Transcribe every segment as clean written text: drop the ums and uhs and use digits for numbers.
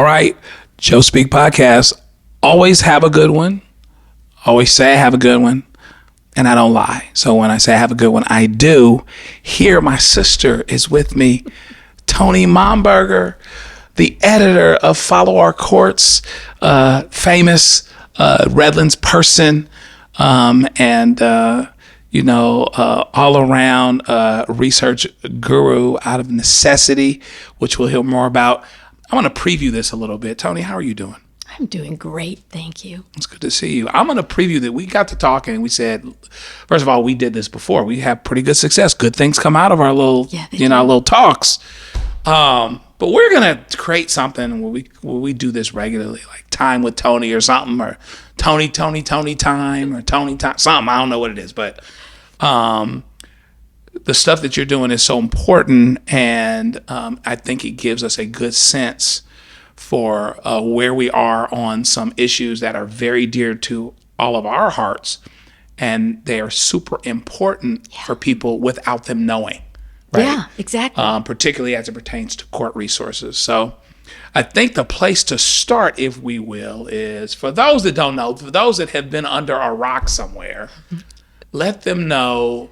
All right. Joe Speak Podcast. Always have a good one. Always say I have a good one. And I don't lie. So when I say I have a good one, I do. Here, my sister is with me, Toni Momberger, the editor of Follow Our Courts, famous Redlands person, and all around research guru out of necessity, which we'll hear more about. I want to preview this a little bit. Toni, how are you doing? I'm doing great, thank you. It's good to see you. I'm going to preview that. We got to talking and we said, first of all, we did this before. We have pretty good success. Good things come out of our little, our little talks. But we're going to create something where we do this regularly, like Time with Toni or something, or Toni time, or Toni time, something. I don't know what it is, but the stuff that you're doing is so important, and I think it gives us a good sense for where we are on some issues that are very dear to all of our hearts, and they are super important for people without them knowing. Right? Yeah, exactly. Particularly as it pertains to court resources. So I think the place to start, if we will, is for those that don't know, for those that have been under a rock somewhere, let them know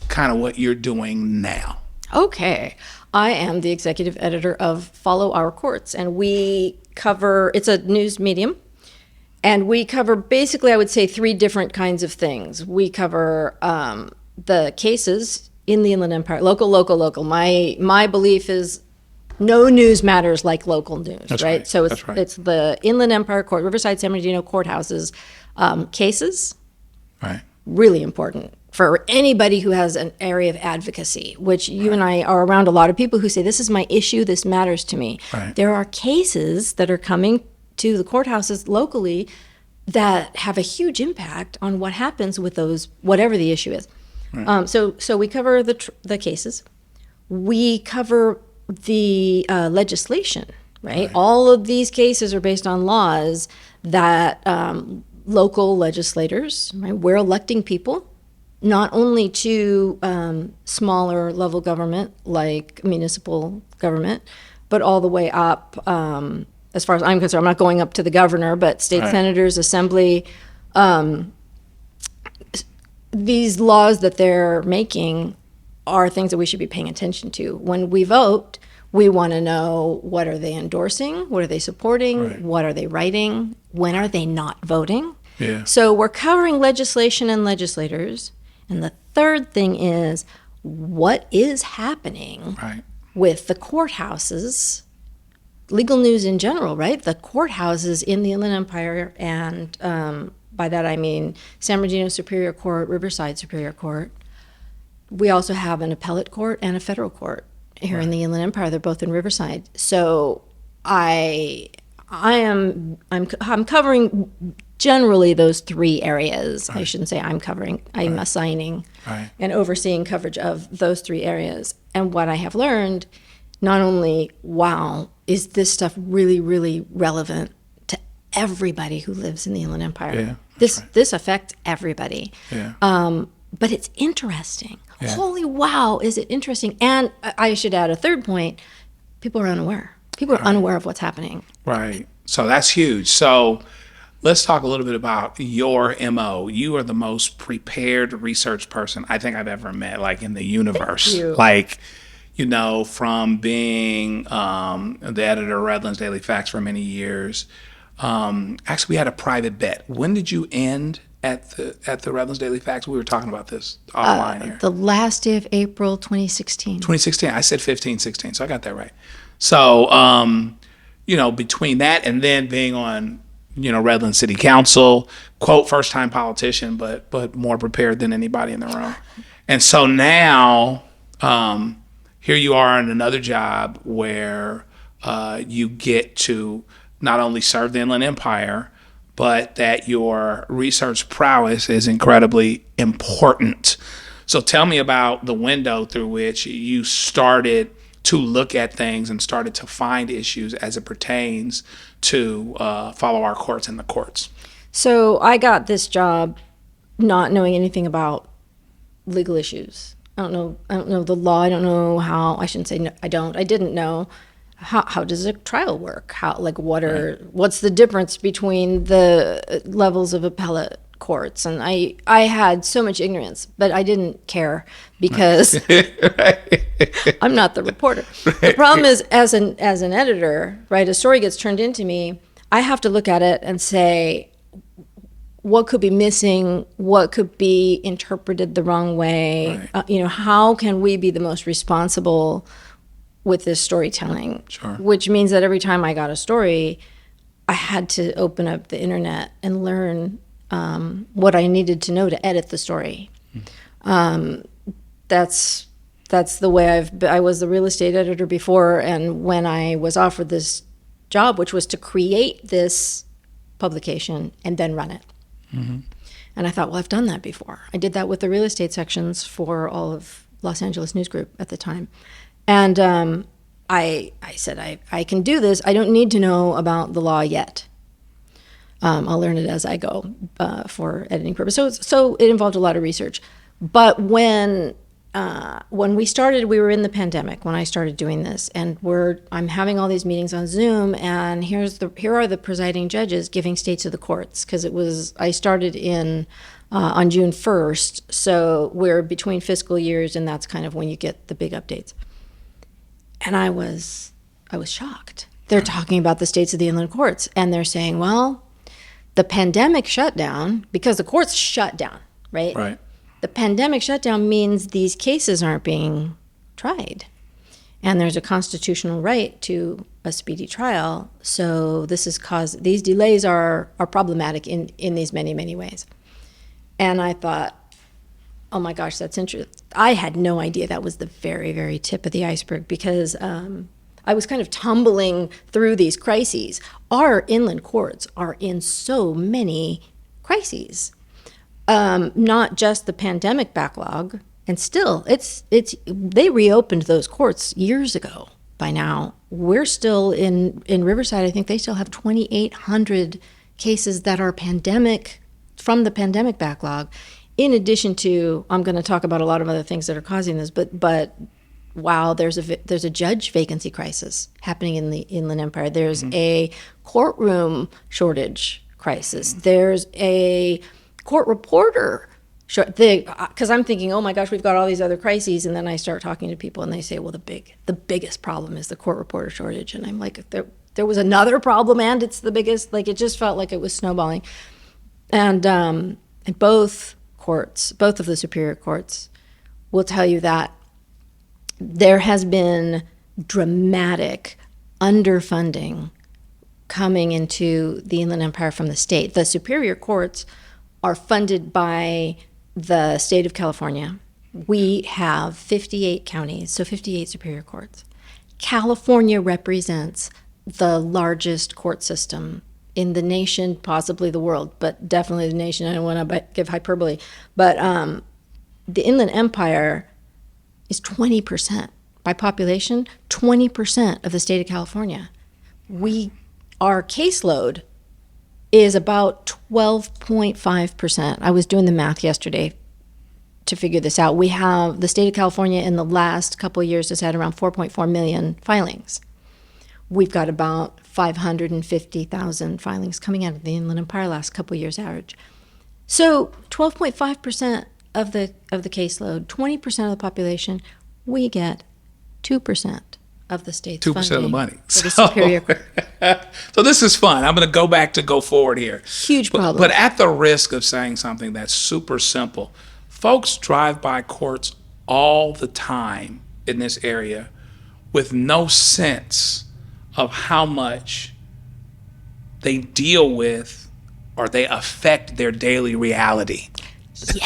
kind of what you're doing now. Okay. I am the executive editor of Follow Our Courts, and we cover, it's a news medium, and we cover basically, I would say, 3 different kinds of things. We cover the cases in the Inland Empire, local. My belief is no news matters like local news, right? So it's the Inland Empire Court, Riverside, San Bernardino courthouses, cases, right? Really important for anybody who has an area of advocacy, which you and I are around a lot of people who say, this is my issue, this matters to me. Right. There are cases that are coming to the courthouses locally that have a huge impact on what happens with those, whatever the issue is. Right. So we cover the cases. We cover the legislation, right? All of these cases are based on laws that local legislators, right? We're electing people, not only to smaller level government like municipal government, but all the way up, as far as I'm concerned, I'm not going up to the governor, but state senators, assembly. These laws that they're making are things that we should be paying attention to. When we vote, we want to know, what are they endorsing? What are they supporting? What are they writing? When are they not voting? Yeah. So we're covering legislation and legislators. And the third thing is, what is happening with the courthouses, legal news in general, right? The courthouses in the Inland Empire, and by that I mean San Bernardino Superior Court, Riverside Superior Court. We also have an appellate court and a federal court here in the Inland Empire. They're both in Riverside. So I'm covering generally those 3 areas. I shouldn't say I'm covering. I'm assigning and overseeing coverage of those 3 areas. And what I have learned, not only, wow, is this stuff really, really relevant to everybody who lives in the Inland Empire. This affects everybody. But it's interesting. Holy wow, is it interesting? And I should add a third point. People are unaware. People are unaware of what's happening. Right. So that's huge. So let's talk a little bit about your MO. You are the most prepared research person I think I've ever met, like in the universe. Thank you. Like, from being the editor of Redlands Daily Facts for many years. Actually, we had a private bet. When did you end at the Redlands Daily Facts? We were talking about this offline here. The last day of April 2016. 2016. I said 15, 16, so I got that right. So, between that and then being on, Redlands City Council, quote, first-time politician, but more prepared than anybody in the room. And so now, here you are in another job where you get to not only serve the Inland Empire, but that your research prowess is incredibly important. So tell me about the window through which you started to look at things and started to find issues as it pertains to Follow Our Courts and the courts. So I got this job not knowing anything about legal issues. I don't know the law. I don't know how, I shouldn't say no, I didn't know how does a trial work? What's the difference between the levels of appellate courts? And I had so much ignorance, but I didn't care because I'm not the reporter. The problem is, as an editor, right, a story gets turned into me, I have to look at it and say, what could be missing? What could be interpreted the wrong way? Right. How can we be the most responsible with this storytelling? Sure. Which means that every time I got a story, I had to open up the internet and learn what I needed to know to edit the story. That's the way I was the real estate editor before, and when I was offered this job, which was to create this publication and then run it. Mm-hmm. And I thought, well, I've done that before. I did that with the real estate sections for all of Los Angeles News Group at the time. And I said, I can do this. I don't need to know about the law yet. I'll learn it as I go for editing purposes. So it involved a lot of research. But when we started, we were in the pandemic when I started doing this, and I'm having all these meetings on Zoom, and here are the presiding judges giving states of the courts, because I started on June 1st, so we're between fiscal years, and that's kind of when you get the big updates. And I was shocked. They're talking about the states of the inland courts, and they're saying, well, the pandemic shutdown, because the courts shut down, right? Right. The pandemic shutdown means these cases aren't being tried. And there's a constitutional right to a speedy trial. So these delays are problematic in these many, many ways. And I thought, oh my gosh, that's interesting. I had no idea that was the very, very tip of the iceberg, because I was kind of tumbling through these crises. Our inland courts are in so many crises. Not just the pandemic backlog, and still, they reopened those courts years ago. By now, we're still in Riverside. I think they still have 2,800 cases that are from the pandemic backlog. In addition to, I'm going to talk about a lot of other things that are causing this, but wow, there's a judge vacancy crisis happening in the Inland Empire. There's a courtroom shortage crisis. There's a court reporter, because I'm thinking, oh my gosh, we've got all these other crises, and then I start talking to people, and they say, well, the biggest problem is the court reporter shortage, and I'm like, there was another problem, and it's the biggest. Like, it just felt like it was snowballing, and both of the superior courts will tell you that there has been dramatic underfunding coming into the Inland Empire from the state. The superior courts are funded by the state of California. We have 58 counties, so 58 superior courts. California represents the largest court system in the nation, possibly the world, but definitely the nation. I don't want to give hyperbole. But the Inland Empire is 20%. By population, 20% of the state of California. Our caseload is about 12.5%. I was doing the math yesterday to figure this out. The state of California in the last couple of years has had around 4.4 million filings. We've got about 550,000 filings coming out of the Inland Empire last couple of years average. So 12.5% of the caseload, 20% of the population, we get 2% of the state's 2% of the money. For the superior court. So this is fun. I'm going to go forward here. Huge problem. But at the risk of saying something that's super simple, folks drive by courts all the time in this area with no sense of how much they deal with or they affect their daily reality.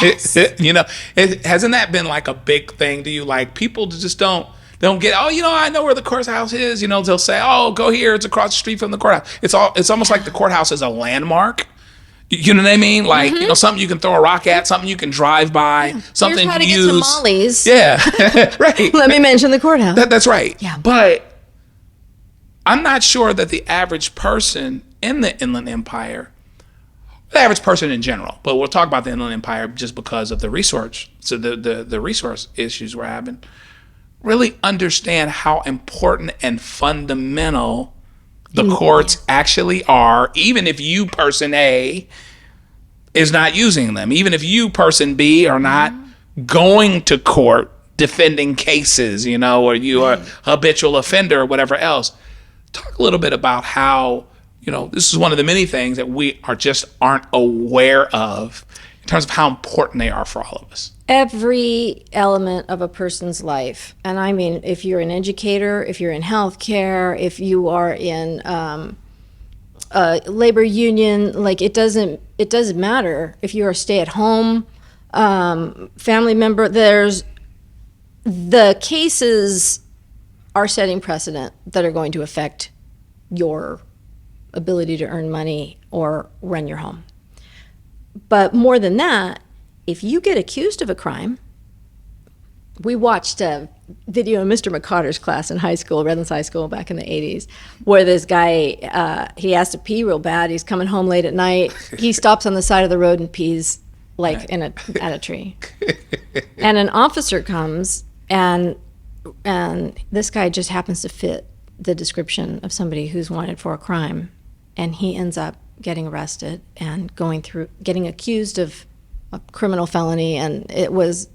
Yes. Hasn't that been like a big thing to you? Like, people just don't get, I know where the courthouse is. They'll say, oh, go here. It's across the street from the courthouse. It's almost like the courthouse is a landmark. You know what I mean? Like, something you can throw a rock at, something you can drive by, something Here's how to you get use. tamales. Yeah, right. Let me mention the courthouse. That's right. Yeah. But I'm not sure that the average person in the Inland Empire, the average person in general, but we'll talk about the Inland Empire just because of the resource, so the resource issues we're having. really understand how important and fundamental the courts actually are, even if you, person A, is not using them, even if you, person B, are not going to court defending cases, or you are a habitual offender or whatever else. Talk a little bit about how, this is one of the many things that we aren't aware of in terms of how important they are for all of us. Every element of a person's life. And I mean, if you're an educator, if you're in healthcare, if you are in a labor union, like it doesn't matter if you're a stay-at-home family member. The cases are setting precedent that are going to affect your ability to earn money or run your home. But more than that, if you get accused of a crime, we watched a video in Mr. McCotter's class in high school, Redlands High School back in the 80s, where this guy, he has to pee real bad. He's coming home late at night. He stops on the side of the road and pees like at a tree. And an officer comes, and this guy just happens to fit the description of somebody who's wanted for a crime. And he ends up getting arrested and getting accused of a criminal felony. And it was,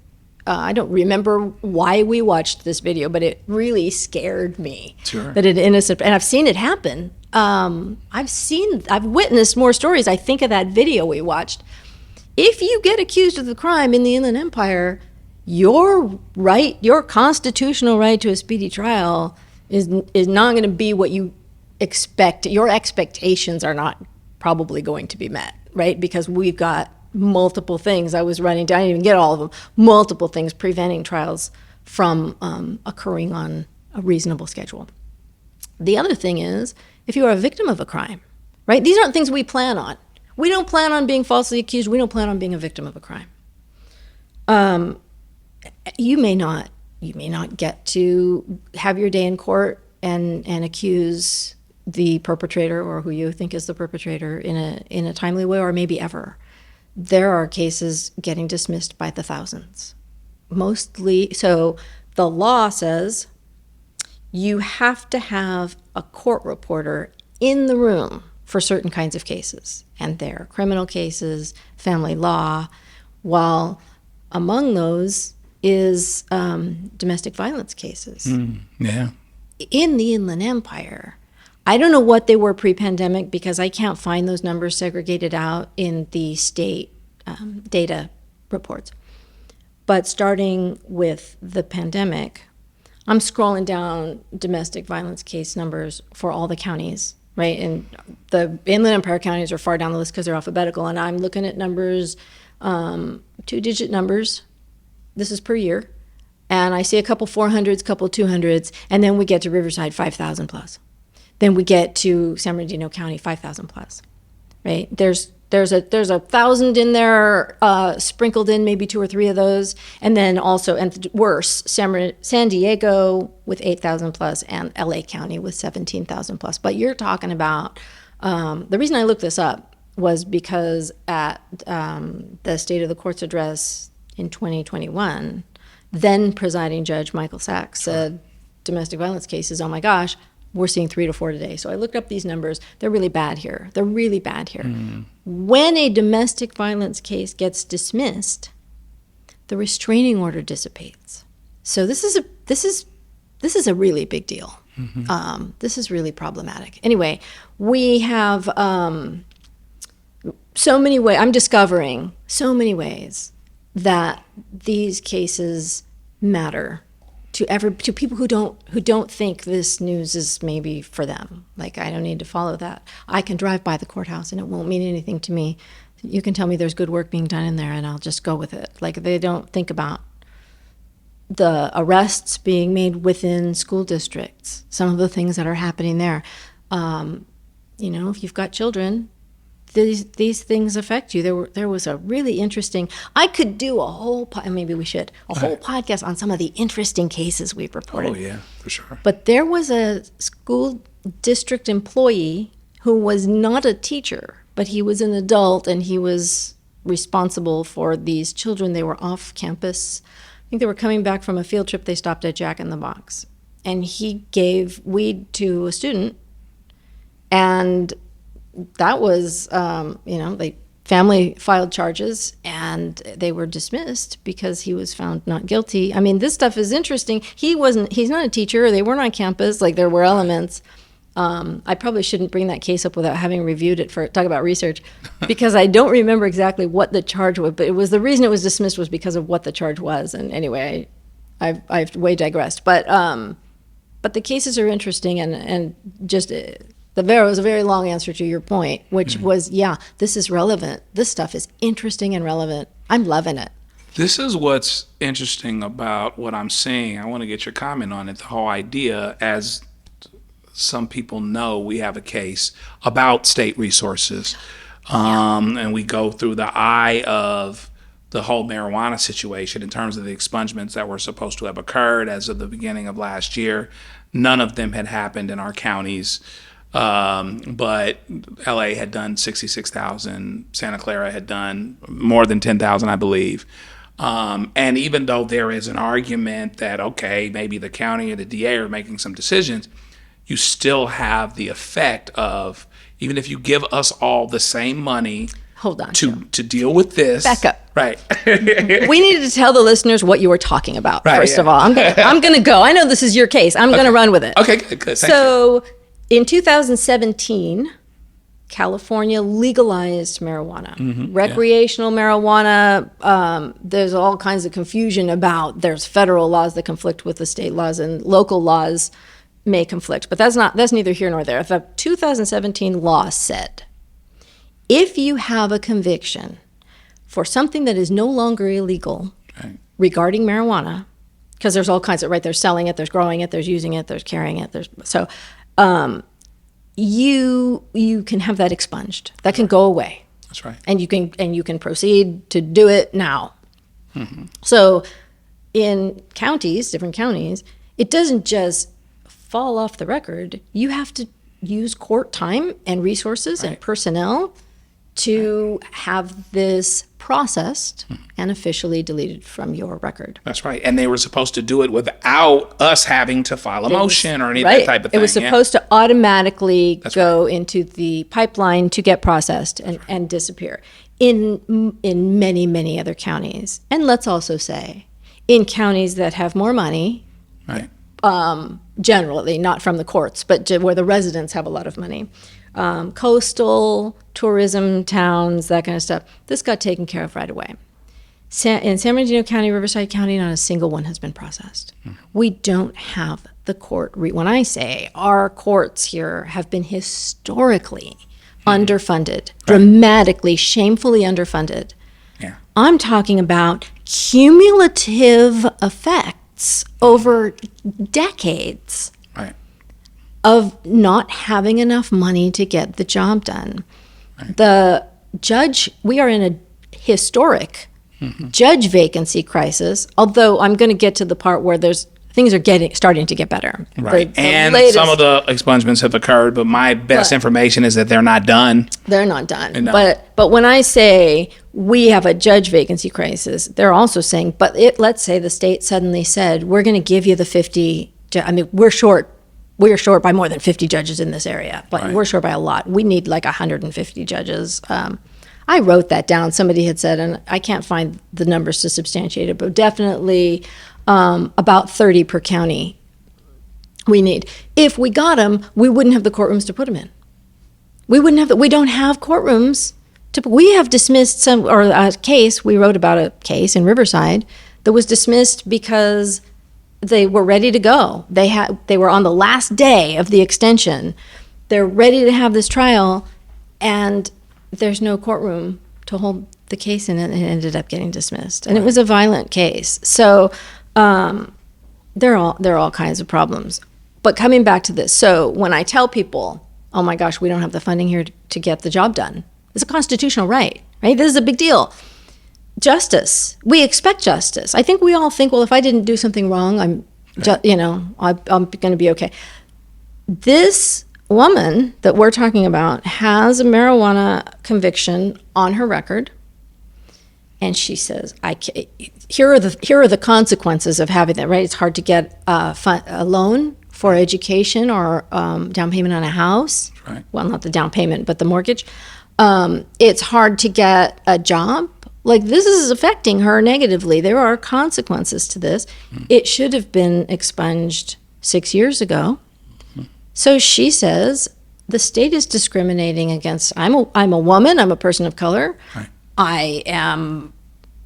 I don't remember why we watched this video, but it really scared me. Sure. That an innocent, and I've seen it happen. I've witnessed more stories. I think of that video we watched. If you get accused of the crime in the Inland Empire, your constitutional right to a speedy trial is not going to be what you expect. Your expectations are not probably going to be met, right? Because we've got multiple things. I was writing down, I didn't even get all of them, multiple things preventing trials from occurring on a reasonable schedule. The other thing is, if you are a victim of a crime, right? These aren't things we plan on. We don't plan on being falsely accused. We don't plan on being a victim of a crime. You may not get to have your day in court and accuse the perpetrator or who you think is the perpetrator in a timely way, or maybe ever. There are cases getting dismissed by the thousands. Mostly, so the law says you have to have a court reporter in the room for certain kinds of cases, and they're criminal cases, family law, while among those is domestic violence cases. Yeah. In the Inland Empire, I don't know what they were pre-pandemic because I can't find those numbers segregated out in the state data reports. But starting with the pandemic, I'm scrolling down domestic violence case numbers for all the counties, right? And the Inland Empire counties are far down the list because they're alphabetical. And I'm looking at numbers, 2-digit numbers. This is per year. And I see a couple 400s, couple 200s, and then we get to Riverside, 5,000 plus. Then we get to San Bernardino County, 5,000 plus, right? There's a 1,000 in there, sprinkled in maybe 2 or 3 of those, and then also, and worse, San Diego with 8,000 plus, and LA County with 17,000 plus. But you're talking about, the reason I looked this up was because at the State of the Courts address in 2021, then presiding judge Michael Sachs said, domestic violence cases, oh my gosh, we're seeing 3 to 4 today. So I looked up these numbers. They're really bad here. They're really bad here. When a domestic violence case gets dismissed, the restraining order dissipates. So this is a really big deal. This is really problematic. Anyway, we have so many ways. I'm discovering so many ways that these cases matter to people who don't think this news is maybe for them. Like, I don't need to follow that. I can drive by the courthouse and it won't mean anything to me. You can tell me there's good work being done in there and I'll just go with it. Like, they don't think about the arrests being made within school districts, some of the things that are happening there. If you've got children, these things affect you. There was a really interesting, I could do a whole, maybe we should, whole podcast on some of the interesting cases we've reported. Oh yeah, for sure. But there was a school district employee who was not a teacher, but he was an adult and he was responsible for these children. They were off campus think they were coming back from a field trip. They stopped at Jack in the Box, and he gave weed to a student, and that was, they family filed charges, and they were dismissed because he was found not guilty. I mean, this stuff is interesting. He's not a teacher. They weren't on campus. Like, there were elements. I probably shouldn't bring that case up without having reviewed it talk about research, because I don't remember exactly what the charge was, but the reason it was dismissed was because of what the charge was. And anyway, I've way digressed, but the cases are interesting, and just it was a very long answer to your point, which was, this is relevant. This stuff is interesting and relevant. I'm loving it. This is what's interesting about what I'm seeing. I want to get your comment on it. The whole idea, as some people know, we have a case about state resources, and we go through the eye of the whole marijuana situation in terms of the expungements that were supposed to have occurred as of the beginning of last year. None of them had happened in our counties. But LA had done 66,000. Santa Clara had done more than 10,000, I believe. And even though there is an argument that, okay, maybe the county or the DA are making some decisions, you still have the effect of, even if you give us all the same money Hold on, to deal with this. Back up. Right. We needed to tell the listeners what you were talking about, Right, first yeah. of all. I'm gonna go. I know this is your case. I'm gonna run with it. Okay, good. Thank you. So in 2017, California legalized marijuana, recreational marijuana. There's all kinds of confusion about there's federal laws that conflict with the state laws, and local laws may conflict, but that's neither here nor there. The 2017 law said, if you have a conviction for something that is no longer illegal regarding marijuana, because there's all kinds of, right, there's selling it, there's growing it, there's using it, there's carrying it, you can have that expunged. That can go away. That's right. And you can proceed to do it now. So in different counties, it doesn't just fall off the record. You have to use court time and resources and personnel to have this processed and officially deleted from your record. That's right. And they were supposed to do it without us having to file a motion or any of that type of thing. It was supposed to automatically go into the pipeline to get processed and disappear. In many, many other counties. And let's also say, in counties that have more money, Right. Generally, not from the courts, but where the residents have a lot of money. Coastal, tourism towns, that kind of stuff. This got taken care of right away. In San Bernardino County, Riverside County, not a single one has been processed. We don't have the court. When I say our courts here have been historically underfunded, dramatically, shamefully underfunded. Yeah. I'm talking about cumulative effects over decades Right. of not having enough money to get the job done. The judge, we are in a historic judge vacancy crisis, although I'm going to get to the part where things are starting to get better. Right. The And latest- some of the expungements have occurred, but my best information is that they're not done. They're not done. No. But when I say we have a judge vacancy crisis, they're also saying, let's say the state suddenly said, we're going to give you the 50, we're short by more than 50 judges in this area, but we're short by a lot. We need like 150 judges. I wrote that down. Somebody had said, and I can't find the numbers to substantiate it, but definitely about 30 per county we need. If we got them, we wouldn't have the courtrooms to put them in. We don't have courtrooms. We have dismissed we wrote about a case in Riverside that was dismissed because they were ready to go. They were on the last day of the extension. They're ready to have this trial, and there's no courtroom to hold the case in, and it ended up getting dismissed. And it was a violent case. So there are all kinds of problems. But coming back to this, so when I tell people, oh my gosh, we don't have the funding here to get the job done, it's a constitutional right? This is a big deal. Justice. We expect justice. I think we all think, well, if I didn't do something wrong, I'm going to be okay. This woman that we're talking about has a marijuana conviction on her record. And she says, here are the consequences of having that, right? It's hard to get a loan for education or down payment on a house. Right. Well, not the down payment, but the mortgage. It's hard to get a job. Like, this is affecting her negatively. There are consequences to this. It should have been expunged 6 years ago. So she says the state is discriminating against. I'm a woman. I'm a person of color. Right. I am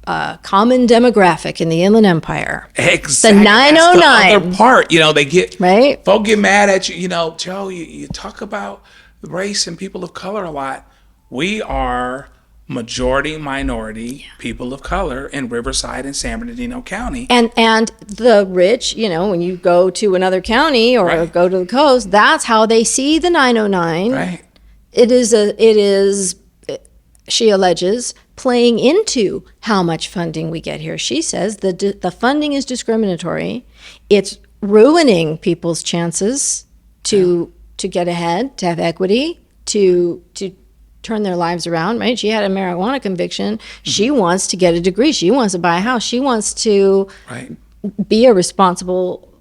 a common demographic in the Inland Empire. Exactly. The 909. That's the other part. They get Right. Folk get mad at you. Joe, you talk about race and people of color a lot. We are majority minority people of color in Riverside and San Bernardino County. And the rich, when you go to another county or Right. go to the coast, that's how they see the 909. Right. It is, she alleges, playing into how much funding we get here. She says the funding is discriminatory. It's ruining people's chances to get ahead, to have equity, to turn their lives around, right? She had a marijuana conviction. She wants to get a degree. She wants to buy a house. She wants to Right. be a responsible,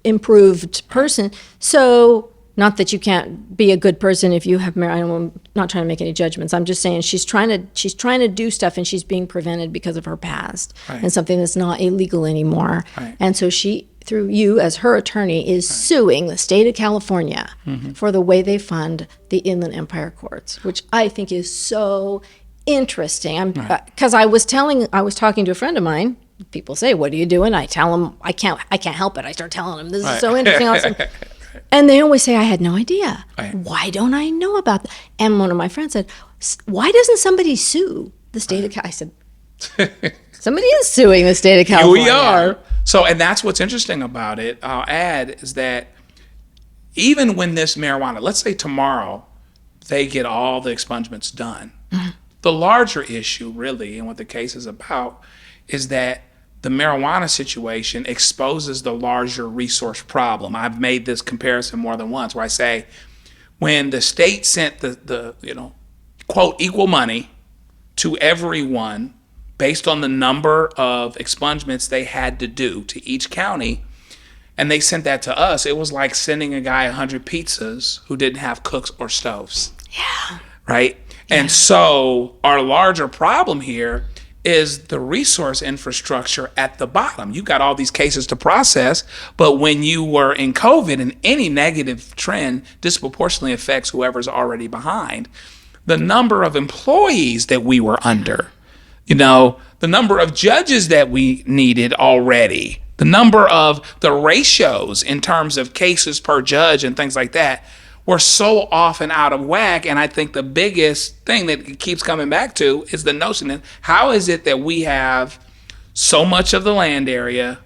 improved person. So, not that you can't be a good person if you have marijuana. I'm not trying to make any judgments. I'm just saying she's trying to do stuff, and she's being prevented because of her past Right. and something that's not illegal anymore. Right. And so she, through you as her attorney, is suing the state of California for the way they fund the Inland Empire courts, which I think is so interesting. Because I was talking to a friend of mine. People say, "What are you doing?" I tell them, "I can't help it." I start telling them, "This is so interesting." Awesome. And they always say, "I had no idea. Right. Why don't I know about that?" And one of my friends said, "Why doesn't somebody sue the state of California?" I said, "Somebody is suing the state of Here California." we are. So, and that's what's interesting about it, I'll add, is that even when this marijuana, let's say tomorrow, they get all the expungements done, the larger issue really, and what the case is about, is that the marijuana situation exposes the larger resource problem. I've made this comparison more than once, where I say, when the state sent the quote, equal money to everyone based on the number of expungements they had to do to each county, and they sent that to us, it was like sending a guy 100 pizzas who didn't have cooks or stoves. Yeah. Right? Yeah. And so our larger problem here is the resource infrastructure at the bottom. You got all these cases to process, but when you were in COVID, and any negative trend disproportionately affects whoever's already behind, the number of employees that we were under, the number of judges that we needed already, the number of the ratios in terms of cases per judge and things like that were so off and out of whack. And I think the biggest thing that it keeps coming back to is the notion that how is it that we have so much of the land area,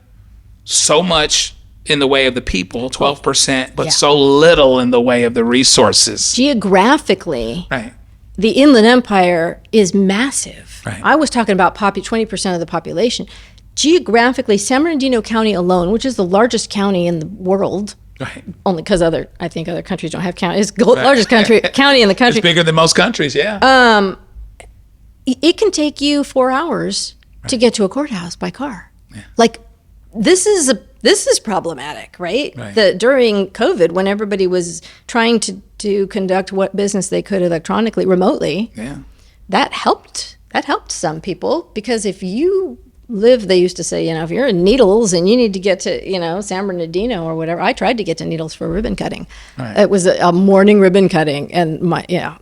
so much in the way of the people, 12%, but so little in the way of the resources. Geographically, Right. the Inland Empire is massive. Right. I was talking about 20% of the population. Geographically, San Bernardino County alone, which is the largest county in the world, Right. only because I think other countries don't have counties. It's the largest county in the country. It's bigger than most countries, yeah. It can take you 4 hours to get to a courthouse by car. Yeah. Like, this is problematic, right? Right. During COVID, when everybody was trying to conduct what business they could electronically, remotely, Yeah. that helped some people, because if you live, they used to say, if you're in Needles and you need to get to, San Bernardino or whatever. I tried to get to Needles for ribbon cutting. Right. It was a morning ribbon cutting, and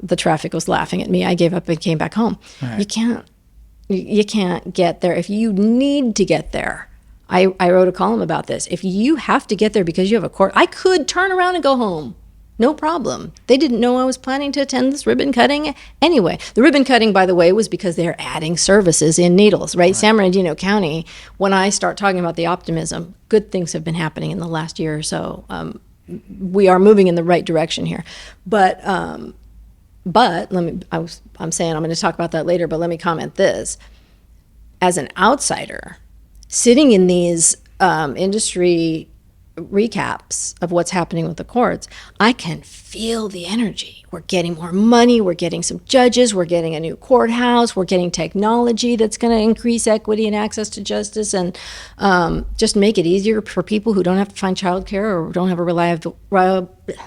the traffic was laughing at me. I gave up and came back home. Right. You can't get there if you need to get there. I wrote a column about this. If you have to get there because you have a court, I could turn around and go home. No problem. They didn't know I was planning to attend this ribbon cutting. Anyway, the ribbon cutting, by the way, was because they're adding services in Needles, right? San Bernardino County, when I start talking about the optimism, good things have been happening in the last year or so. We are moving in the right direction here. But I'm saying I'm going to talk about that later, but let me comment this. As an outsider, sitting in these industry recaps of what's happening with the courts, I can feel the energy. We're getting more money. We're getting some judges. We're getting a new courthouse. We're getting technology that's going to increase equity and access to justice and just make it easier for people who don't have to find childcare or don't have a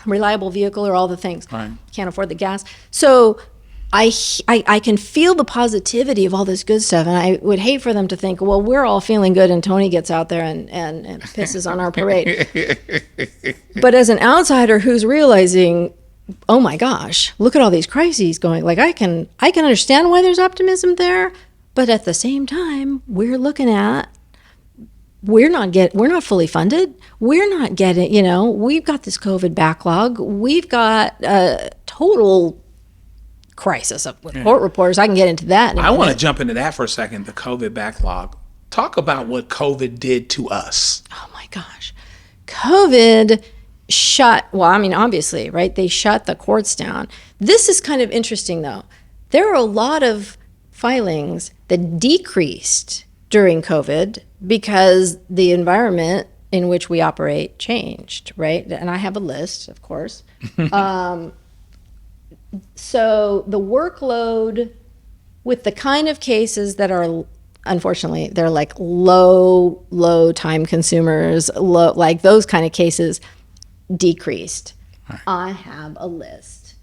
reliable vehicle or all the things. Right. Can't afford the gas. So I can feel the positivity of all this good stuff, and I would hate for them to think, well, we're all feeling good and Toni gets out there and pisses on our parade. But as an outsider who's realizing, oh my gosh, look at all these crises going, like I can understand why there's optimism there, but at the same time, we're looking at we're not fully funded. We're not getting, we've got this COVID backlog. We've got a total crisis with court reporters. I can get into that. I want to jump into that for a second, the COVID backlog. Talk about what COVID did to us. Oh my gosh. COVID obviously, right? They shut the courts down. This is kind of interesting though. There are a lot of filings that decreased during COVID because the environment in which we operate changed, right? And I have a list, of course. So the workload with the kind of cases that are, unfortunately, they're like low time consumers, like those kind of cases decreased. Right. I have a list.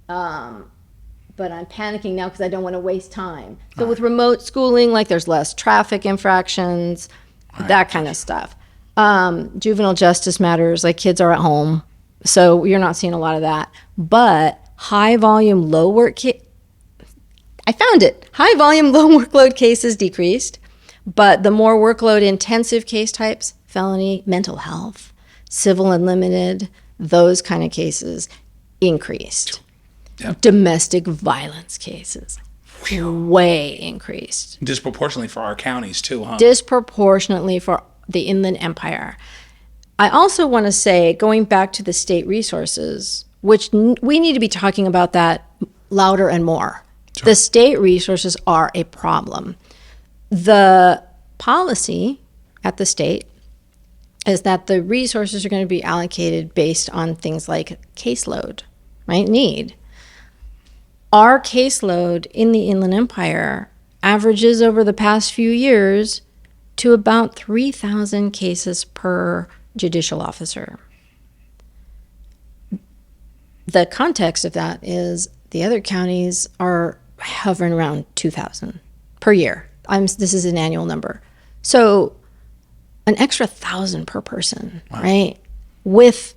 But I'm panicking now because I don't want to waste time. So with remote schooling, like there's less traffic infractions, that kind of stuff. Juvenile justice matters, like kids are at home. So you're not seeing a lot of that. But high volume, low workload cases decreased, but the more workload intensive case types, felony, mental health, civil and limited, those kind of cases increased. Yep. Domestic violence cases way increased. Disproportionately for our counties too, huh? Disproportionately for the Inland Empire. I also want to say, going back to the state resources, which we need to be talking about that louder and more. Sure. The state resources are a problem. The policy at the state is that the resources are going to be allocated based on things like caseload, right? Need. Our caseload in the Inland Empire averages over the past few years to about 3,000 cases per judicial officer. The context of that is the other counties are hovering around 2,000 per year. This is an annual number. So an extra 1,000 per person, right? With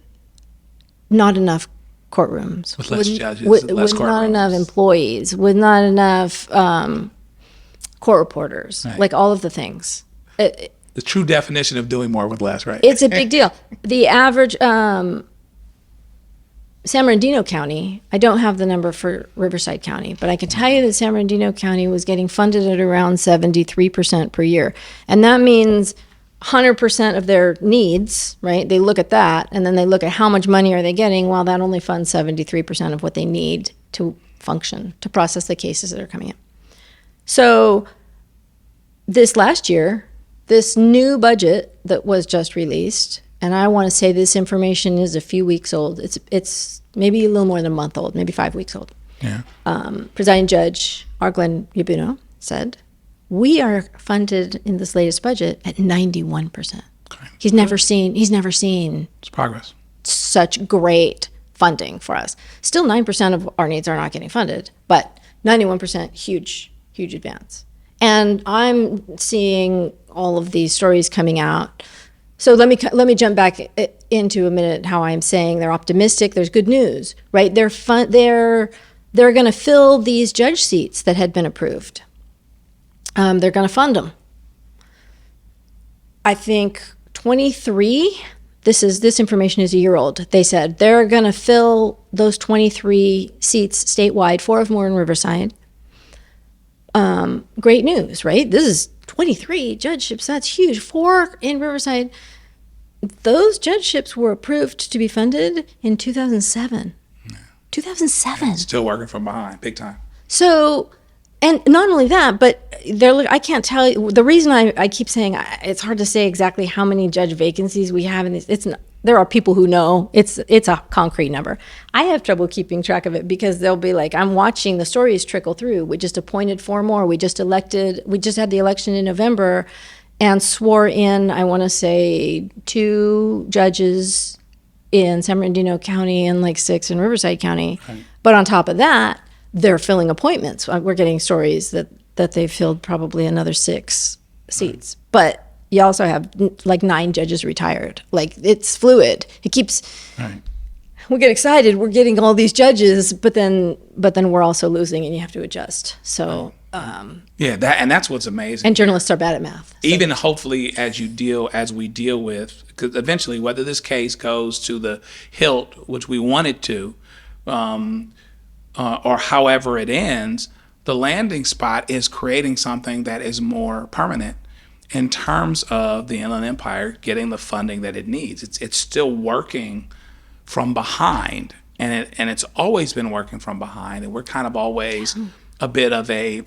not enough courtrooms. With less judges, with less courtrooms. Not enough employees, with not enough court reporters, like all of the things. The true definition of doing more with less, right? It's a big deal. The average... San Bernardino County, I don't have the number for Riverside County, but I can tell you that San Bernardino County was getting funded at around 73% per year. And that means 100% of their needs, right? They look at that, and then they look at how much money are they getting. Well, that only funds 73% of what they need to function, to process the cases that are coming in. So this last year, this new budget that was just released, and I want to say this information is a few weeks old. It's maybe a little more than a month old, maybe 5 weeks old. Yeah. Presiding Judge Arglen Yabuno said, we are funded in this latest budget at 91%. Okay. He's never seen it's progress. Such great funding for us. Still 9% of our needs are not getting funded, but 91%, huge advance. And I'm seeing all of these stories coming out. So let me jump back into a minute how I'm saying they're optimistic. There's good news, right? They're going to fill these judge seats that had been approved. They're going to fund them. I think 23. This information is a year old. They said they're going to fill those 23 seats statewide. 4 of them are in Riverside. Great news, right? This is 23 judgeships. That's huge. 4 in Riverside. Those judgeships were approved to be funded in 2007. Yeah. 2007. Yeah, still working from behind, big time. So, and not only that, but I can't tell you. The reason I keep saying it's hard to say exactly how many judge vacancies we have in this. There are people who know it's a concrete number. I have trouble keeping track of it because they'll be like, I'm watching the stories trickle through. We just appointed 4 more. We just had the election in November and swore in, I want to say, 2 judges in San Bernardino County and like 6 in Riverside County. Right. But on top of that, they're filling appointments. We're getting stories that they filled probably another 6 seats. Right. But you also have like 9 judges retired. Like, it's fluid. It keeps. Right. We get excited. We're getting all these judges, but then we're also losing, and you have to adjust. So. That's what's amazing. And journalists are bad at math. So. Even hopefully, as we deal with, because eventually, whether this case goes to the hilt, which we want it to, or however it ends, the landing spot is creating something that is more permanent in terms of the Inland Empire getting the funding that it needs. It's still working from behind, and it's always been working from behind, and we're kind of always a bit of a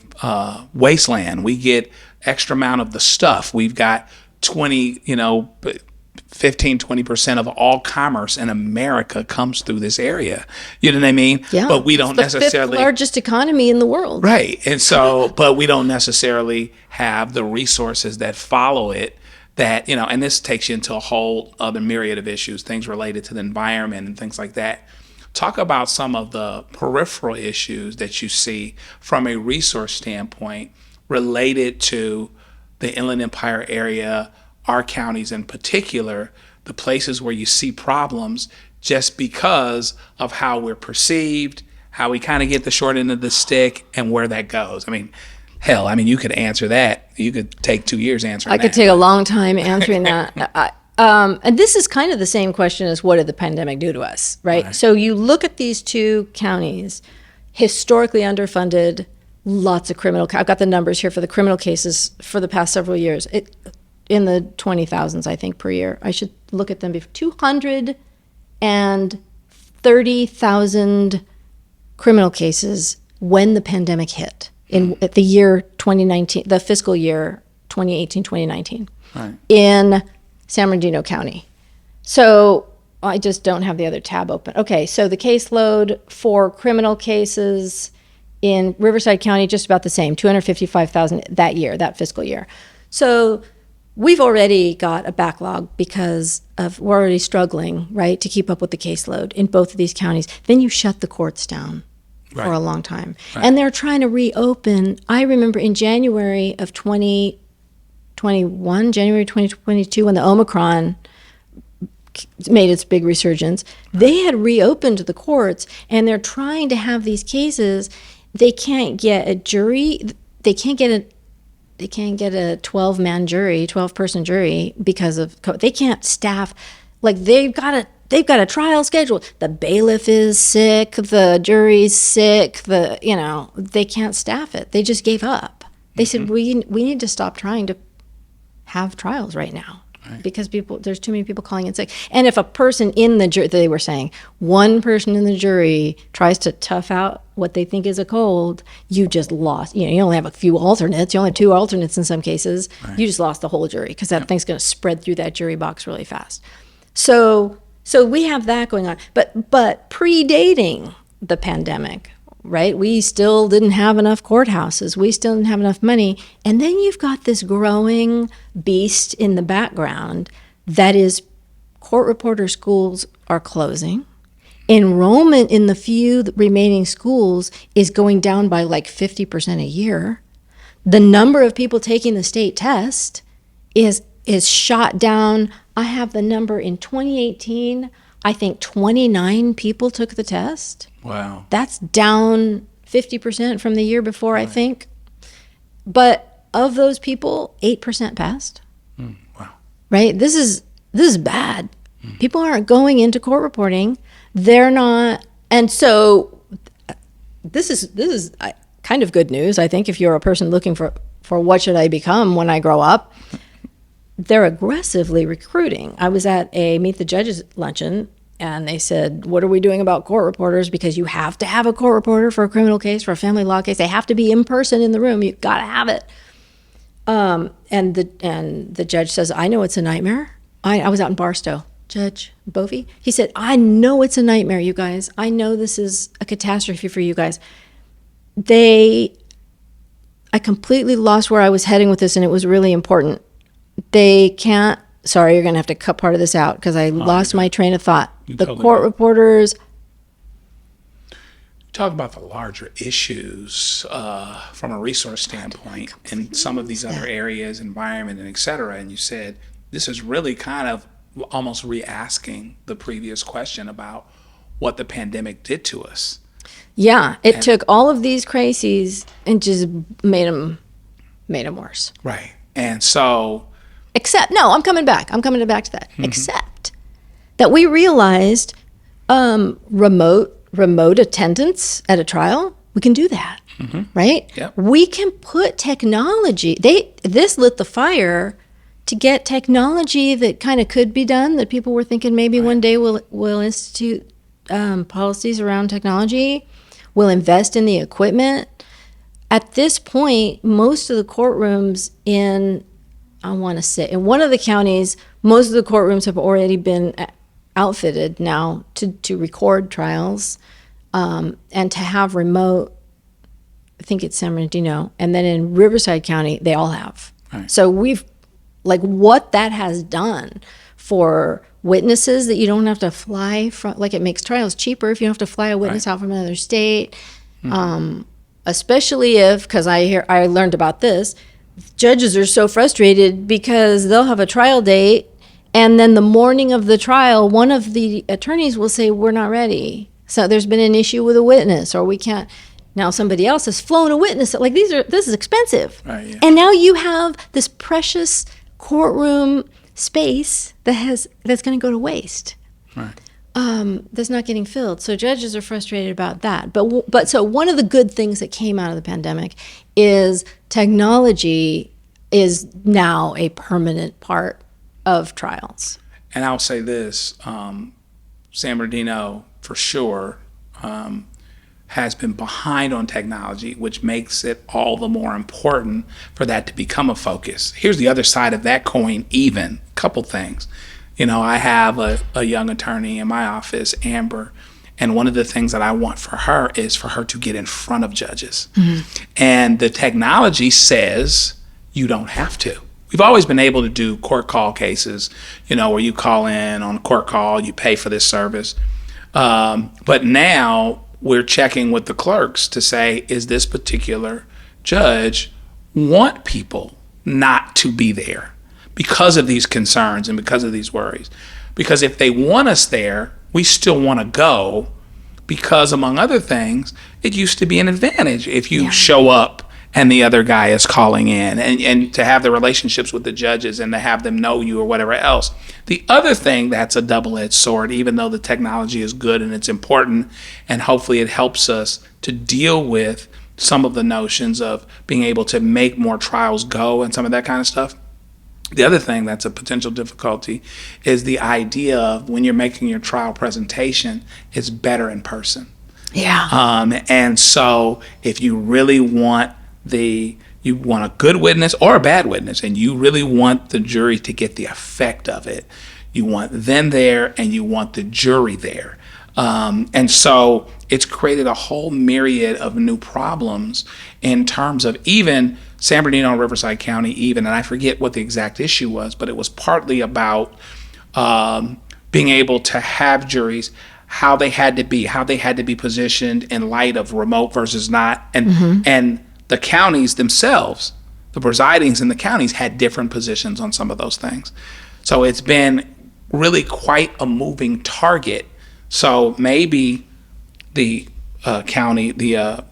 wasteland. We get extra amount of the stuff. We've got 15-20% of all commerce in America comes through this area. You know what I mean? Yeah. But we don't it's the necessarily 5th largest economy in the world. Right. And so, but we don't necessarily have the resources that follow it that, and this takes you into a whole other myriad of issues, things related to the environment and things like that. Talk about some of the peripheral issues that you see from a resource standpoint related to the Inland Empire area, our counties in particular, the places where you see problems just because of how we're perceived, how we kind of get the short end of the stick, and where that goes. I mean, you could answer that. You could take 2 years answering that. I could take a long time answering that. And this is kind of the same question as what did the pandemic do to us, right? So you look at these 2 counties, historically underfunded, lots of criminal. I've got the numbers here for the criminal cases for the past several years. In the 20,000s, I think, per year. I should look at them before. 230,000 criminal cases when the pandemic hit at the year 2019, the fiscal year 2018-2019, in San Bernardino County. So I just don't have the other tab open. Okay, so the caseload for criminal cases in Riverside County, just about the same, 255,000 that year, that fiscal year. So we've already got a backlog because we're already struggling, right, to keep up with the caseload in both of these counties. Then you shut the courts down for a long time. Right. And they're trying to reopen. I remember in January of 2021, January 2022, when the Omicron made its big resurgence, they had reopened the courts, and they're trying to have these cases. They can't get a jury. They can't get a 12-man jury, 12-person jury because of they can't staff. Like, they've got a trial scheduled. The bailiff is sick, the jury's sick, they can't staff it. They just gave up. They said we need to stop trying to have trials right now. Right. Because there's too many people calling in sick. And if a person in the jury, they were saying, one person in the jury tries to tough out what they think is a cold, you just lost. You only have a few alternates. You only have 2 alternates in some cases. Right. You just lost the whole jury because that thing's going to spread through that jury box really fast. So we have that going on. But predating the pandemic, right? We still didn't have enough courthouses. We still didn't have enough money. And then you've got this growing beast in the background that is court reporter schools are closing. Enrollment in the few remaining schools is going down by like 50% a year. The number of people taking the state test is shot down. I have the number in 2018. I think 29 people took the test. Wow. That's down 50% from the year before, right. I think. But of those people, 8% passed. Wow. Right? This is bad. People aren't going into court reporting. They're not. And so this is kind of good news, I think, if you're a person looking for what should I become when I grow up. They're aggressively recruiting. I was at a Meet the Judges luncheon, and they said, what are we doing about court reporters? Because you have to have a court reporter for a criminal case, for a family law case. They have to be in person in the room. You've got to have it. And the judge says, I know it's a nightmare. I was out in Barstow, Judge Bovee. He said, I know it's a nightmare, you guys. I know this is a catastrophe for you guys. I completely lost where I was heading with this, and it was really important. They can't, sorry, you're going to have to cut part of this out because I lost my train of thought. The totally court do. reporters, Talk about the larger issues from a resource standpoint in some of these other areas, environment and et cetera. And you said this is really kind of almost re-asking the previous question about what the pandemic did to us. yeah, it took all of these crises and just made them worse. Right. And so, Except, no, I'm coming back to that. Except that we realized remote attendance at a trial, we can do that, right? Yep. We can put technology. This lit the fire to get technology that kind of could be done. That people were thinking maybe one day we'll institute policies around technology. We'll invest in the equipment. At this point, most of the courtrooms in one of the counties, most of the courtrooms have already been outfitted now to record trials and to have remote. I think it's San Bernardino, and then in Riverside County they all have. Right. So we've what that has done for witnesses, that you don't have to fly from, it makes trials cheaper if you don't have to fly a witness out from another state. Especially because I learned about this, judges are so frustrated because they'll have a trial date, and then the morning of the trial, one of the attorneys will say, we're not ready. So there's been an issue with a witness, or we can't. Now somebody else has flown a witness. This is expensive. Right, yeah. And now you have this precious courtroom space that's going to go to waste. right. That's not getting filled. So judges are frustrated about that. But so one of the good things that came out of the pandemic is technology is now a permanent part of trials. And I'll say this, San Bernardino for sure has been behind on technology, which makes it all the more important for that to become a focus. Here's the other side of that coin, even. Couple things. I have a young attorney in my office, Amber, and one of the things that I want for her is for her to get in front of judges. And the technology says you don't have to. We've always been able to do court call cases, where you call in on a court call, you pay for this service. But now we're checking with the clerks to say, is this particular judge want people not to be there because of these concerns and because of these worries? Because if they want us there, we still want to go, because among other things, it used to be an advantage if you show up and the other guy is calling in, and to have the relationships with the judges and to have them know you or whatever else. The other thing that's a double-edged sword, even though the technology is good and it's important, and hopefully it helps us to deal with some of the notions of being able to make more trials go and some of that kind of stuff. The other thing that's a potential difficulty is the idea of when you're making your trial presentation, it's better in person. Yeah. And so if you really want you want a good witness or a bad witness, and you really want the jury to get the effect of it, you want them there and you want the jury there. And so it's created a whole myriad of new problems in terms of even San Bernardino and Riverside County and I forget what the exact issue was, but it was partly about being able to have juries, how they had to be positioned in light of remote versus not. And the counties themselves, the presidings in the counties had different positions on some of those things. So it's been really quite a moving target. So maybe the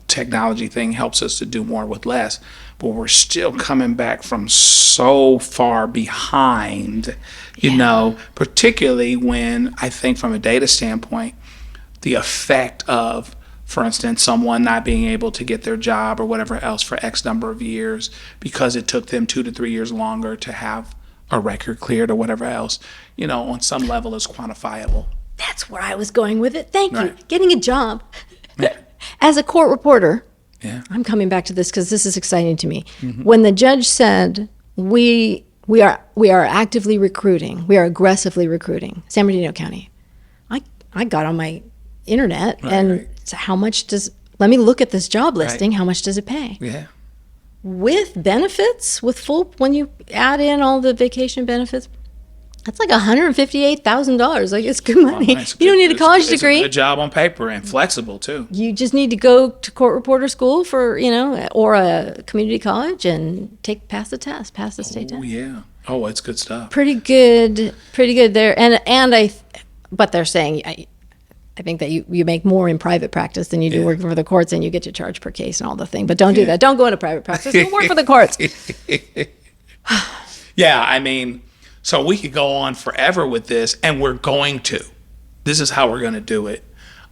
technology thing helps us to do more with less, but we're still coming back from so far behind, particularly when I think from a data standpoint, the effect of, for instance, someone not being able to get their job or whatever else for X number of years because it took them 2 to 3 years longer to have a record cleared or whatever else, on some level is quantifiable. That's where I was going with it. Thank you. Right. Getting a job as a court reporter Yeah. I'm coming back to this because this is exciting to me. When the judge said, we are actively recruiting, we are aggressively recruiting San Bernardino County, I got on my internet and said, how much let me look at this job listing, how much does it pay? Yeah. With benefits, when you add in all the vacation benefits, that's like $158,000. Like, it's good money. Nice. You don't need a college degree. It's a good job on paper and flexible too. You just need to go to court reporter school or a community college and pass the test, pass the state test. Oh yeah. Oh, it's good stuff. Pretty good there. But they're saying, I think that you make more in private practice than you do working for the courts, and you get to charge per case and all the thing. But don't do that. Don't go into private practice. Don't work for the courts. Yeah, I mean, so we could go on forever with this, and we're going to. This is how we're going to do it.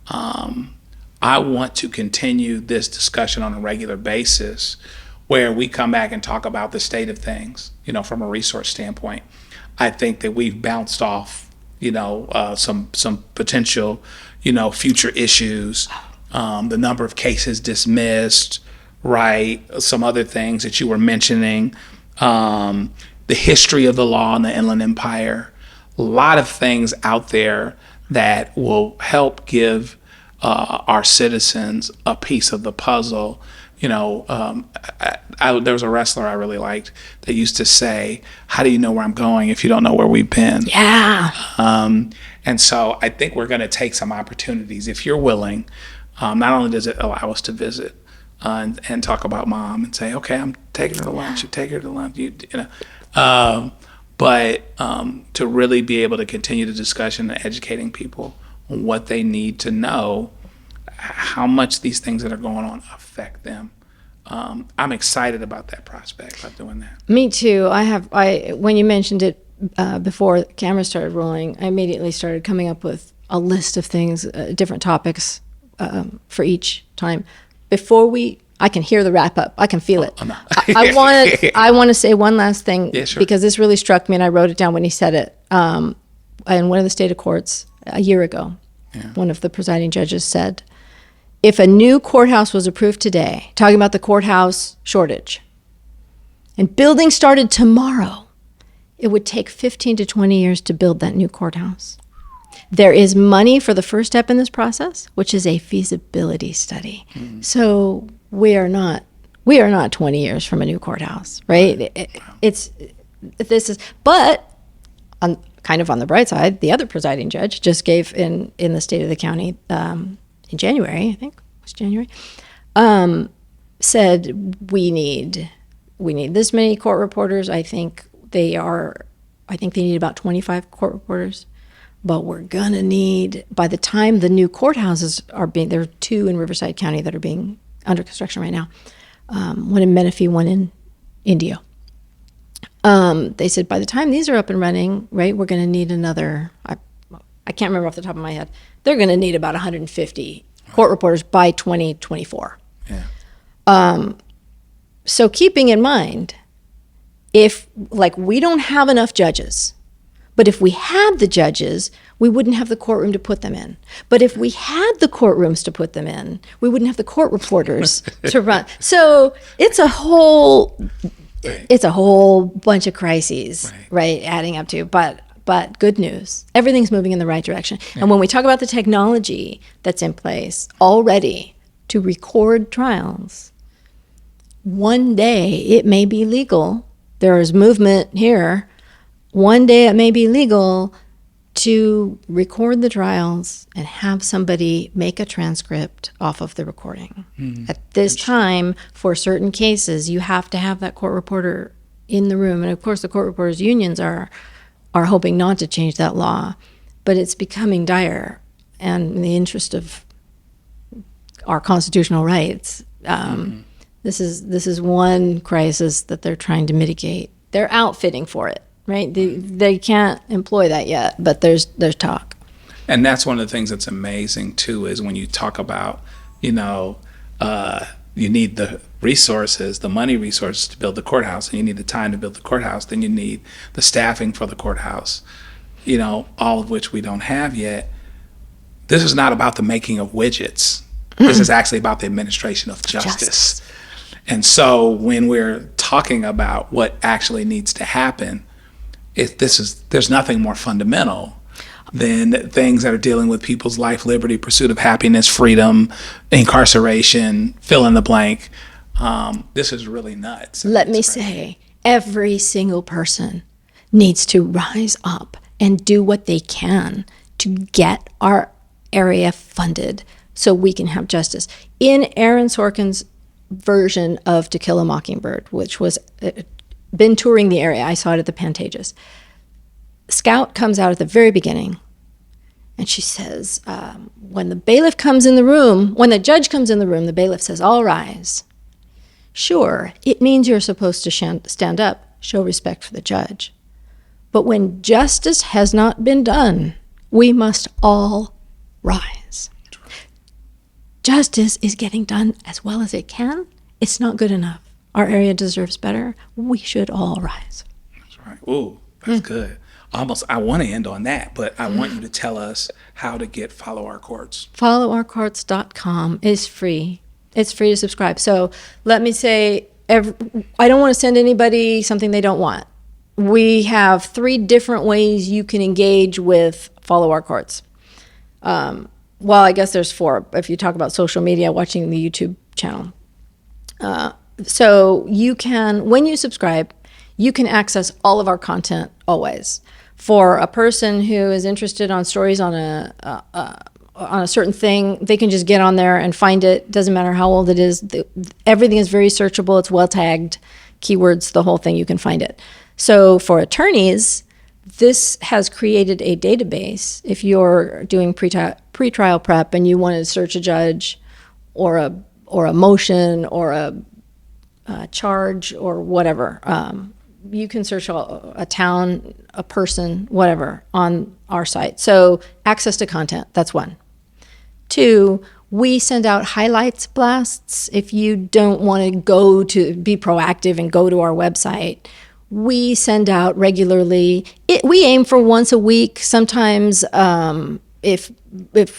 I want to continue this discussion on a regular basis where we come back and talk about the state of things, from a resource standpoint. I think that we've bounced off, some potential, future issues, the number of cases dismissed, right? Some other things that you were mentioning, the history of the law in the Inland Empire, a lot of things out there that will help give our citizens a piece of the puzzle. There was a wrestler I really liked that used to say, how do you know where I'm going if you don't know where we've been? Yeah. And so I think we're going to take some opportunities, if you're willing. Not only does it allow us to visit and talk about mom and say, okay, I'm taking her to lunch, you take her to lunch, but to really be able to continue the discussion and educating people on what they need to know, how much these things that are going on affect them. I'm excited about that prospect of doing that. Me too. When you mentioned it before the camera started rolling, I immediately started coming up with a list of things, different topics for each time. I can hear the wrap up. I can feel it. No. I want to say one last thing, Yeah, sure. because this really struck me, and I wrote it down when he said it. In one of the state of courts a year ago, one of the presiding judges said, if a new courthouse was approved today, talking about the courthouse shortage, and building started tomorrow, it would take 15 to 20 years to build that new courthouse. There is money for the first step in this process, which is a feasibility study. So we are not 20 years from a new courthouse, right? But kind of on the bright side, the other presiding judge just gave in the state of the county in January, I think it was January, said we need this many court reporters. I think they need about 25 court reporters. But we're going to need, by the time the new courthouses there are 2 in Riverside County that are being under construction right now, one in Menifee, one in Indio. They said by the time these are up and running, right, we're going to need another, I can't remember off the top of my head, they're going to need about 150 court reporters by 2024. Yeah. So keeping in mind, if, we don't have enough judges, but if we had the judges, we wouldn't have the courtroom to put them in. But if we had the courtrooms to put them in, we wouldn't have the court reporters to run. So it's a whole bunch of crises, right, adding up to. But good news, everything's moving in the right direction. Yeah. And when we talk about the technology that's in place already to record trials, one day it may be legal. There is movement here. One day it may be legal to record the trials and have somebody make a transcript off of the recording. At this time, for certain cases, you have to have that court reporter in the room. And of course, the court reporters unions are hoping not to change that law, but it's becoming dire. And in the interest of our constitutional rights, this is one crisis that they're trying to mitigate. They're outfitting for it. Right, they can't employ that yet, but there's talk. And that's one of the things that's amazing too, is when you talk about, you need the resources, the money resources to build the courthouse, and you need the time to build the courthouse, then you need the staffing for the courthouse, all of which we don't have yet. This is not about the making of widgets. This is actually about the administration of justice. And so when we're talking about what actually needs to happen, there's nothing more fundamental than things that are dealing with people's life, liberty, pursuit of happiness, freedom, incarceration, fill in the blank. This is really nuts. Let me say, every single person needs to rise up and do what they can to get our area funded so we can have justice. In Aaron Sorkin's version of To Kill a Mockingbird, which was been touring the area, I saw it at the Pantages. Scout comes out at the very beginning, and she says, when the bailiff comes in the room, when the judge comes in the room, the bailiff says, "All rise." Sure, it means you're supposed to stand up, show respect for the judge. But when justice has not been done, we must all rise. Justice is getting done as well as it can. It's not good enough. Our area deserves better. We should all rise. That's right. Ooh, that's good. I want to end on that, but I want you to tell us how to get Follow Our Courts. FollowOurCourts.com is free. It's free to subscribe. So let me say, I don't want to send anybody something they don't want. We have 3 different ways you can engage with Follow Our Courts. Well, I guess there's 4 if you talk about social media, watching the YouTube channel. So you can, when you subscribe, you can access all of our content always. For a person who is interested on stories on a certain thing, they can just get on there and find it. Doesn't matter how old it is. Everything is very searchable. It's well tagged, keywords, the whole thing. You can find it. So for attorneys, this has created a database. If you're doing pretrial prep and you want to search a judge or a motion or a charge or whatever, you can search a town, a person, whatever on our site. So access to content, that's 1. 2, we send out highlights blasts. If you don't want to be proactive and go to our website, we send out regularly. We aim for once a week. Sometimes if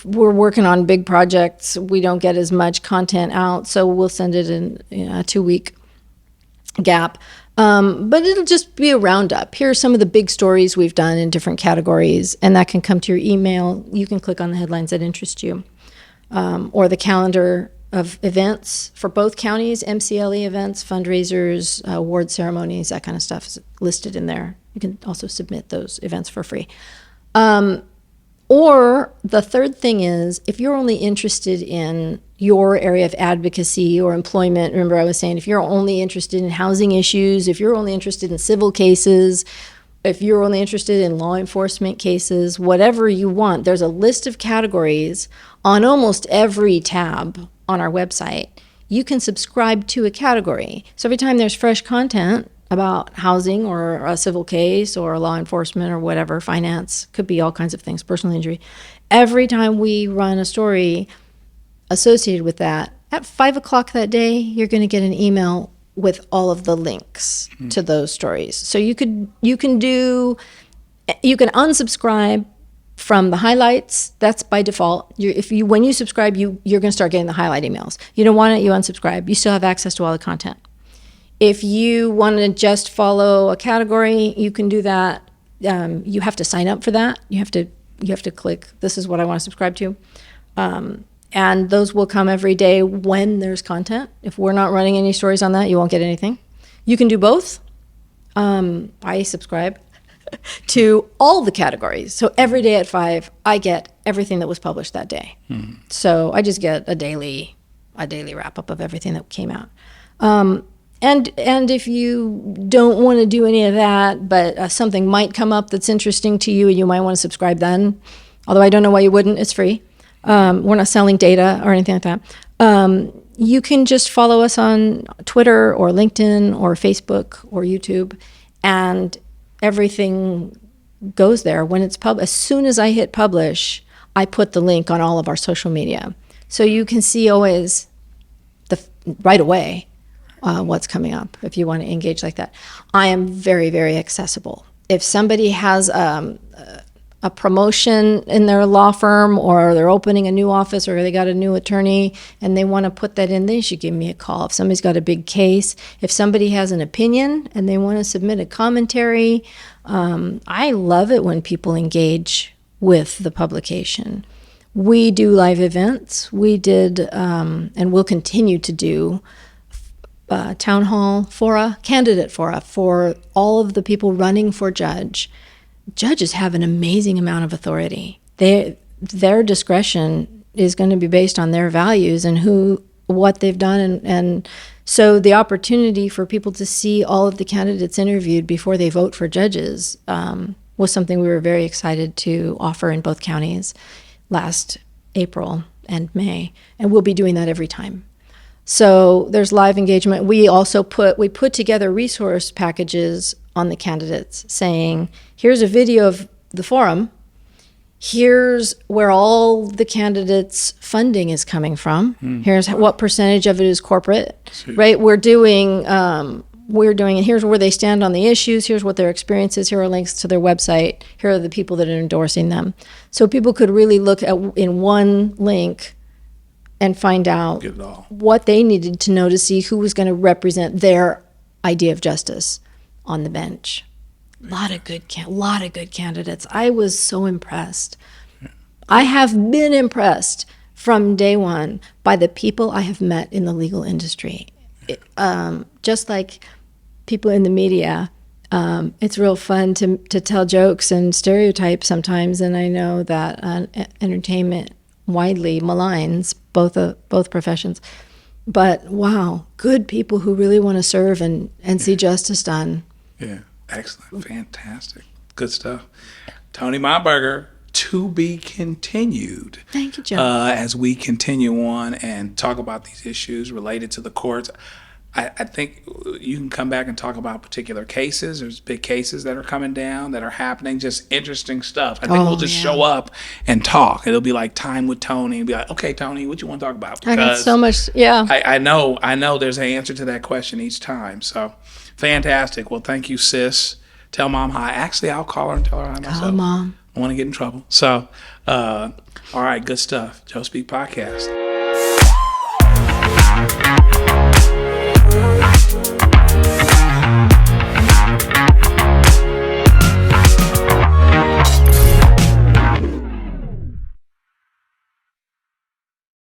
we're working on big projects, we don't get as much content out, so we'll send it in a 2-week gap. But it'll just be a roundup. Here are some of the big stories we've done in different categories, and that can come to your email. You can click on the headlines that interest you, or the calendar of events for both counties, MCLE events, fundraisers, award ceremonies, that kind of stuff is listed in there. You can also submit those events for free. Or the third thing is, if you're only interested in your area of advocacy or employment, remember I was saying, if you're only interested in housing issues, if you're only interested in civil cases, if you're only interested in law enforcement cases, whatever you want, there's a list of categories on almost every tab on our website. You can subscribe to a category. So every time there's fresh content about housing or a civil case or law enforcement or whatever, finance, could be all kinds of things, personal injury. Every time we run a story associated with that, at 5 o'clock that day, you're going to get an email with all of the links to those stories. So you can unsubscribe from the highlights. That's by default. When you subscribe, you're going to start getting the highlight emails. You don't want it, you unsubscribe. You still have access to all the content. If you want to just follow a category, you can do that. You have to sign up for that. You have to click, this is what I want to subscribe to. And those will come every day when there's content. If we're not running any stories on that, you won't get anything. You can do both. I subscribe to all the categories. So every day at 5, I get everything that was published that day. So I just get a daily wrap up of everything that came out. And if you don't want to do any of that, but something might come up that's interesting to you and you might want to subscribe then, although I don't know why you wouldn't, it's free. We're not selling data or anything like that. You can just follow us on Twitter or LinkedIn or Facebook or YouTube, and everything goes there. When it's as soon as I hit publish, I put the link on all of our social media. So you can see always right away what's coming up if you want to engage like that. I am very, very accessible. If somebody has a promotion in their law firm, or they're opening a new office, or they got a new attorney and they want to put that in, they should give me a call. If somebody's got a big case, if somebody has an opinion and they want to submit a commentary, I love it when people engage with the publication. We do live events. We did, and we'll continue to do, town hall fora, candidate fora for all of the people running for judge. Judges have an amazing amount of authority. Their discretion is going to be based on their values and what they've done. And so the opportunity for people to see all of the candidates interviewed before they vote for judges was something we were very excited to offer in both counties last April and May. And we'll be doing that every time. So there's live engagement. We also put together resource packages on the candidates saying, here's a video of the forum. Here's where all the candidates' funding is coming from. Here's what percentage of it is corporate, right? We're doing it. Here's where they stand on the issues. Here's what their experience is. Here are links to their website. Here are the people that are endorsing them. So people could really look at in one link and find out what they needed to know to see who was going to represent their idea of justice on the bench. A lot of good candidates. I was so impressed. I have been impressed from day one by the people I have met in the legal industry. Just like people in the media, it's real fun to tell jokes and stereotypes sometimes, and I know that entertainment widely maligns both professions. But wow, good people who really want to serve and see justice done. Yeah, excellent, fantastic, good stuff. Toni Momberger, to be continued. Thank you, Joe. As we continue on and talk about these issues related to the courts. I think you can come back and talk about particular cases. There's big cases that are coming down that are happening, just interesting stuff. I think we'll just show up and talk. It'll be like Time with Toni and be like, okay, Toni, what you want to talk about? Because I got so much, yeah. I know there's an answer to that question each time. So fantastic. Well, thank you, sis. Tell Mom hi. Actually, I'll call her and tell her hi myself. Call Mom. I want to get in trouble. So, all right, good stuff. Joe Speak Podcast.